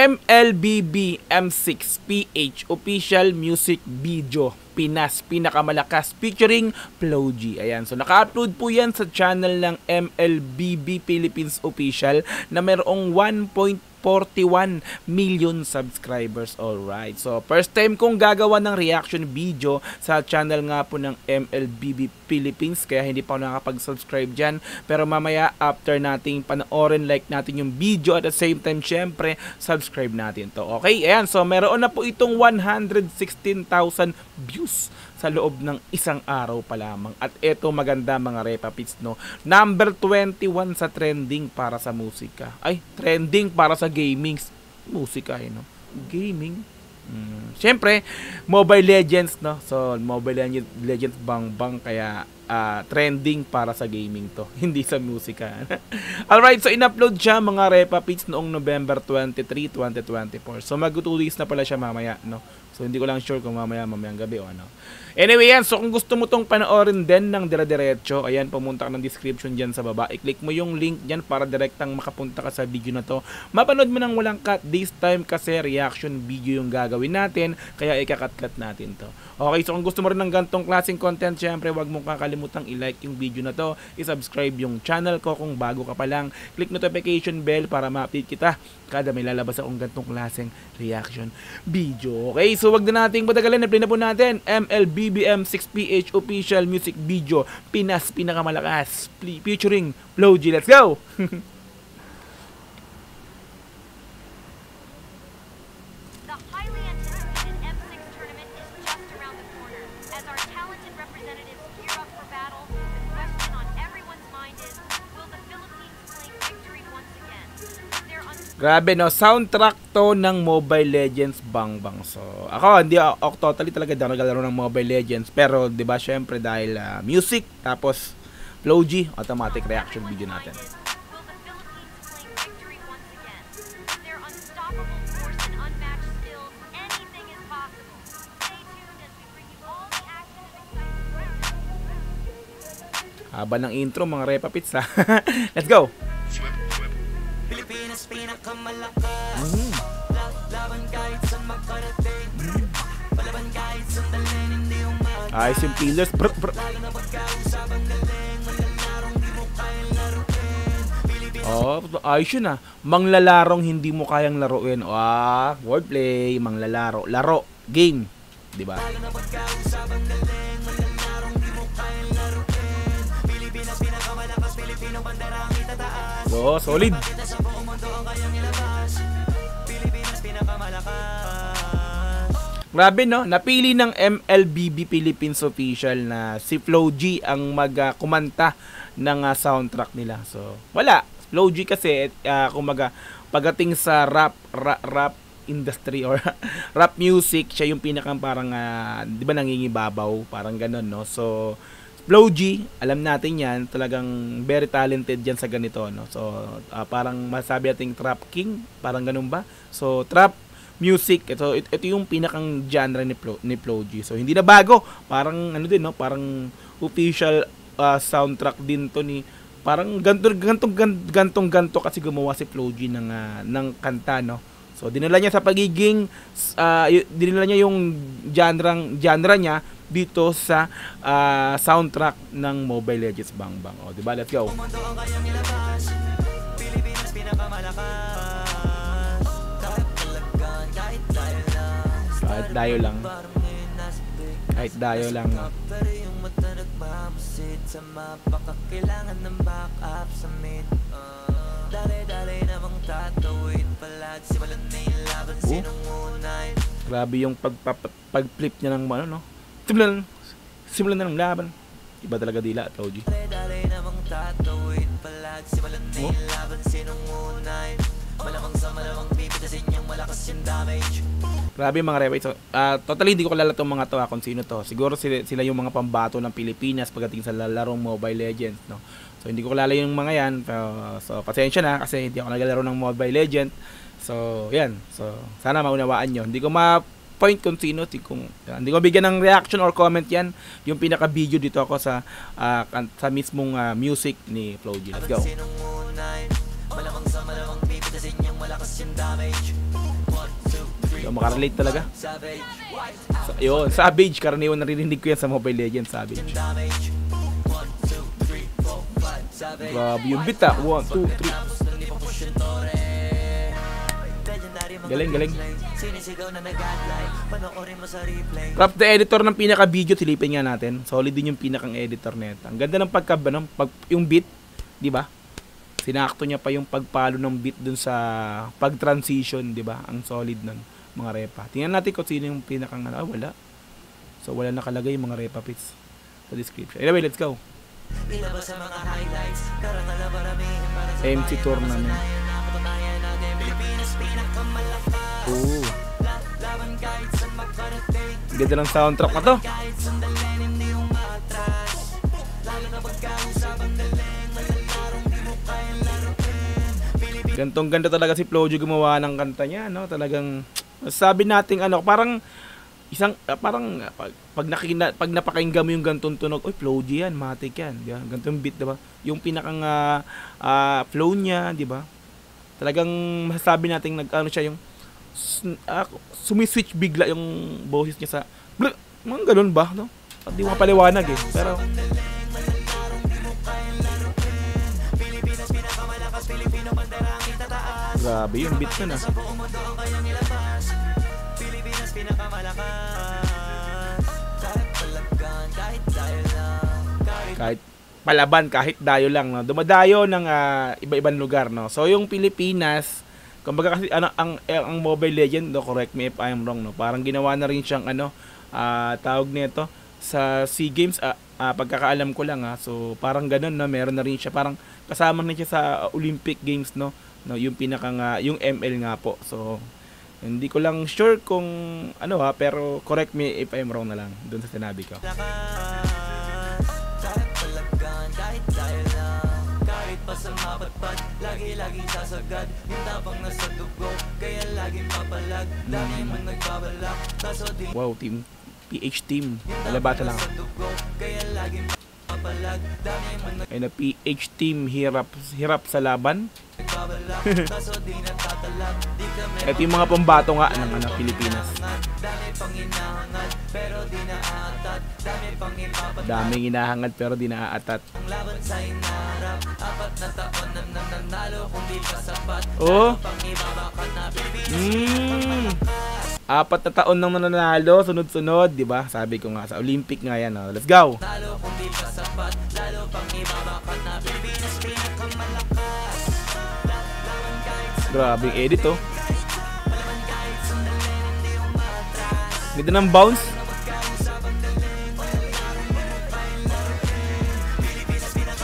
MLBB M6PH Official Music Video Pinas Pinakamalakas featuring Flo G. Ayan, so naka-upload po yan sa channel ng MLBB Philippines Official na mayroong 1.41 million subscribers. Alright, so first time kong gagawa ng reaction video sa channel nga po ng MLBB Philippines, kaya hindi pa ako nakapag-subscribe dyan. Pero mamaya after nating panoorin, like natin yung video at the same time syempre subscribe natin to. Okay, ayan, so meron na po itong 116,000 views sa loob ng isang araw pa lamang. At eto maganda mga Repapits, no, number 21 sa trending para sa musika. Ay, trending para sa gaming musika, no? Gaming. Siyempre, Mobile Legends, no? So, Mobile Legends bang kaya trending para sa gaming to, hindi sa musika. Alright, so in-upload siya mga Repapits noong November 23, 2024. So, mag-2 days na pala siya mamaya, no? So, hindi ko lang sure kung mamayang gabi o ano. Anyway, yan. So, kung gusto mo tong panoorin din ng dire-diretso, ayan, pumunta ka ng description dyan sa baba. I-click mo yung link dyan para direktang makapunta ka sa video na to. Mapanood mo nang walang cut. This time kasi reaction video yung gagawin natin, kaya ikakat-cut natin to. Okay, so kung gusto mo rin ng gantong klaseng content, syempre, wag mong kakalimutang i-like yung video na to, i-subscribe yung channel ko kung bago ka pa lang. Click notification bell para ma-update kita kada may lalabas akong gantong klaseng reaction video. Okay, so wag na nating patagalin, na-play na po natin MLBB M6PH Official Music Video Pinas Pinakamalakas featuring Flo G. Let's go! The highly anticipated M6 tournament is just around the corner. As our talented representatives gear up for battle, the question on everyone's mind is, will the Philippines claim victory once again? Grabe, no, soundtrack to ng Mobile Legends bang. So ako hindi ako totally talaga nagalaro ng Mobile Legends, pero 'di ba syempre dahil music tapos Flo G, automatic reaction video natin. Haba ng intro mga Repapits, ha. Let's go. Pilipinas pinakamalakas. Laban kahit saan magkarating. Palaban kahit sandalin, hindi umaga. Ayos yung pillars. Lalo na pagkausapang galing. Manglalarong di mo kayang laruin. Ayos yun, ha. Manglalarong hindi mo kayang laruin. Wordplay. Manglalaro. Laro. Game. Diba? Lalo na pagkausapang galing. Manglalarong di mo kayang laruin. Pilipinas pinakamalakas. Pilipino bandera ang itataas. Solid. Grabe, no? Napili ng MLBB Philippines Official na si Flo G ang kumanta ng soundtrack nila. So, wala. Flo G kasi, kumaga, pagdating sa rap industry or rap music, siya yung pinakang parang, di ba, nangingibabaw? Parang ganun, no? So, Flo G, alam natin yan, talagang very talented yan sa ganito, no? So, parang masabi nating trap king, parang ganun ba? So, trap music, ito yung pinakang genre ni Flo G. So, hindi na bago. Parang, ano din, no? Parang official soundtrack din to ni, parang gantong kasi gumawa si Flo G ng kanta, no? So, dinala niya sa pagiging, dinala niya yung genre niya dito sa soundtrack ng Mobile Legends bang. O, diba? Let's go. Pilipinas pinakamalakas. Kahit dayo lang. Kahit dayo lang. Pero yung mata nagmamasid sa mapa, kailangan ng backup sa mid. Dali-dali namang tatawid palagi. Simulan na yung laban, sinong unay. Grabe yung pag-flip niya ng ano, no? Simulan na ng laban. Iba talaga dila at Flo G. Dali-dali namang tatawid palagi. Simulan na yung laban, sinong unay. Malamang sa malamang pipitasin yung malakas yung damage. Grabe mga Repapits. So, totally hindi ko kilala itong mga to, kung sino to. Siguro sila yung mga pambato ng Pilipinas pagdating sa larong Mobile Legends, no? So hindi ko kilala yung mga yan. So pasensya na kasi hindi ako naglalaro ng Mobile Legends. So yan. So sana maunawaan nyo. Hindi ko ma-point kung sino. Hindi ko bigyan ng reaction or comment yan. Yung pinaka-video dito ako sa mismong music ni Flo G. Let's go. Malamang sa malamang pipitasin yung malakas yung damage. So, makarelate talaga. So, yun, Savage. Karaniwan naririnig ko yan sa Mobile Legends, Savage. Grabe yung beat ah. 1, 2, 3. Galing. Craft the editor ng pinaka-video, silipin nga natin. Solid din yung pinakang editor nito. Ang ganda ng yung beat, di ba? Sinakto niya pa yung pagpalo ng beat dun sa pag-transition, di ba? Ang solid nun, mga repa. Tingnan natin kung sino yung pinakang wala. So wala nakalagay yung mga repa pits sa description. Anyway, let's go. MC Tournament. Oh. Ganda ng soundtrack na to. Gantong ganda talaga si Flow G gumawa ng kanta niya, no? Talagang sabi nating parang pag napakinggan mo yung gantong tunog, oy, Flow G yan, matik yan, di ba? Gantong beat, di ba? Yung pinakang flow niya, di ba? Talagang masasabi nating siya yung sumiswitch bigla yung boses niya sa mga ganun ba, no? At di mapaliwanag eh, pero grabe yung beat na. Kahit palaban, kahit dayo lang, no? Dumadayo ng iba-ibang lugar, no? So yung Pilipinas, kumbaga kasi ang Mobile Legend, no, correct me if I'm wrong, no? Parang ginawa na rin siyang tawag nito sa SEA Games, pagkakaalam ko lang, so parang ganun, no? Meron na rin siya, parang kasama na siya sa Olympic Games, no? Yung pinakang yung ML nga po. So hindi ko lang sure kung pero correct me if I'm wrong na lang doon sa sinabi ko. Lagi-laging sasagad yung tapang nasa dugo, kaya laging papalag, dami mong nagbabalak. Wow, team PH team, alabata lang. Kaya laging papalag, dami mong ay na PH team, hirap sa laban. Ito yung mga pambato nga ng Pilipinas. Daming hinahangad pero di naaatat. Oh. 4 na taon nang nananalo, sunod-sunod, di ba? Sabi ko nga sa Olympic nga yan. Let's go. Grabe yung edit, oh. Ganda ng bounce.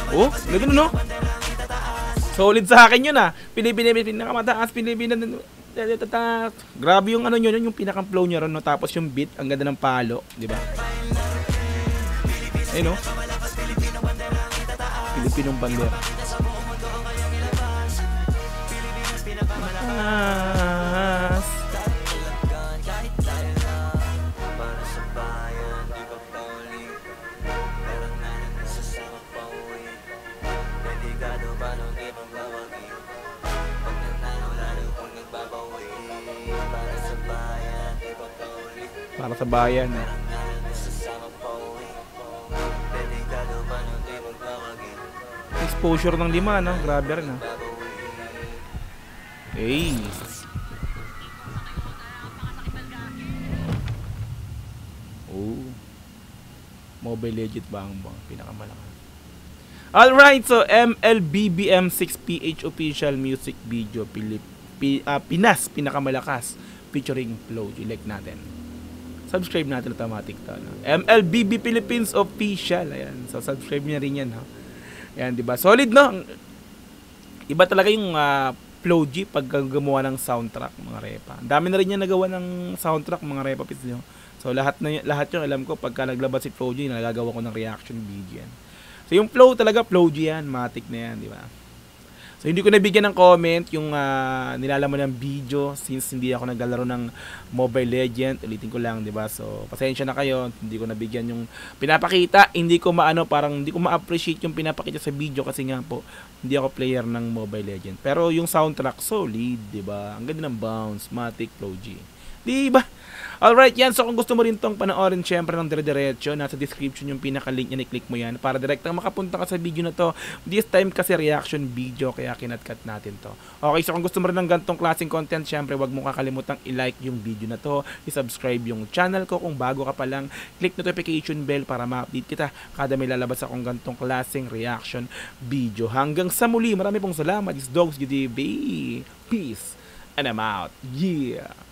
Oh, ganda no? Solid sa akin yun, pinakamataas, grabe yung yung pinakang flow niya ron, no? Tapos yung beat, ang ganda ng palo, di ba? Ayun, no? Pilipinong bandera. Para sa bayan. Exposure ng 5, no? Grabe rin, no? Hey. Oh. Mobile Legend ba ang pinakamalaki? Alright, so MLBBM6PH official music video Pinas pinakamalakas featuring Flow G. Like natin. Subscribe natin automatic to, no? MLBB Philippines official. Ayan. So subscribe niya rin yan, no? Ayan, di ba? Solid, no? Iba talaga yung Flow G pag gumawa ng soundtrack, mga repa. Ang dami na rin niya nagawa ng soundtrack, mga repa pits nyo. So lahat yung alam ko pagka naglabas si Flow G, nagagawa ko ng reaction video yan. So yung Flow talaga, Flow G yan, matic na yan, di ba? So hindi ko nabigyan ng comment yung nilalaman ng video since hindi ako naglalaro ng Mobile Legend. Ulitin ko lang, 'di ba? So pasensya na kayo, hindi ko nabigyan yung pinapakita, hindi ko parang hindi ko ma-appreciate yung pinapakita sa video kasi nga po hindi ako player ng Mobile Legend. Pero yung soundtrack solid, 'di ba? Ang ganda ng bounce, matic, Flow G. Di ba? Alright, yan. So kung gusto mo rin tong panoorin, syempre ng dire-diretso, nasa description yung pinaka-link yan, i-click mo yan para direktang makapunta ka sa video na to. This time kasi reaction video, kaya kinat-cut natin to. Okay, so kung gusto mo rin ng gantong klaseng content, syempre wag mo kakalimutang i-like yung video na to, i-subscribe yung channel ko kung bago ka pa lang, click notification bell para ma-update kita kada may lalabas akong gantong klaseng reaction video. Hanggang sa muli, marami pong salamat. It's Dogs GTV. Peace and I'm out. Yeah!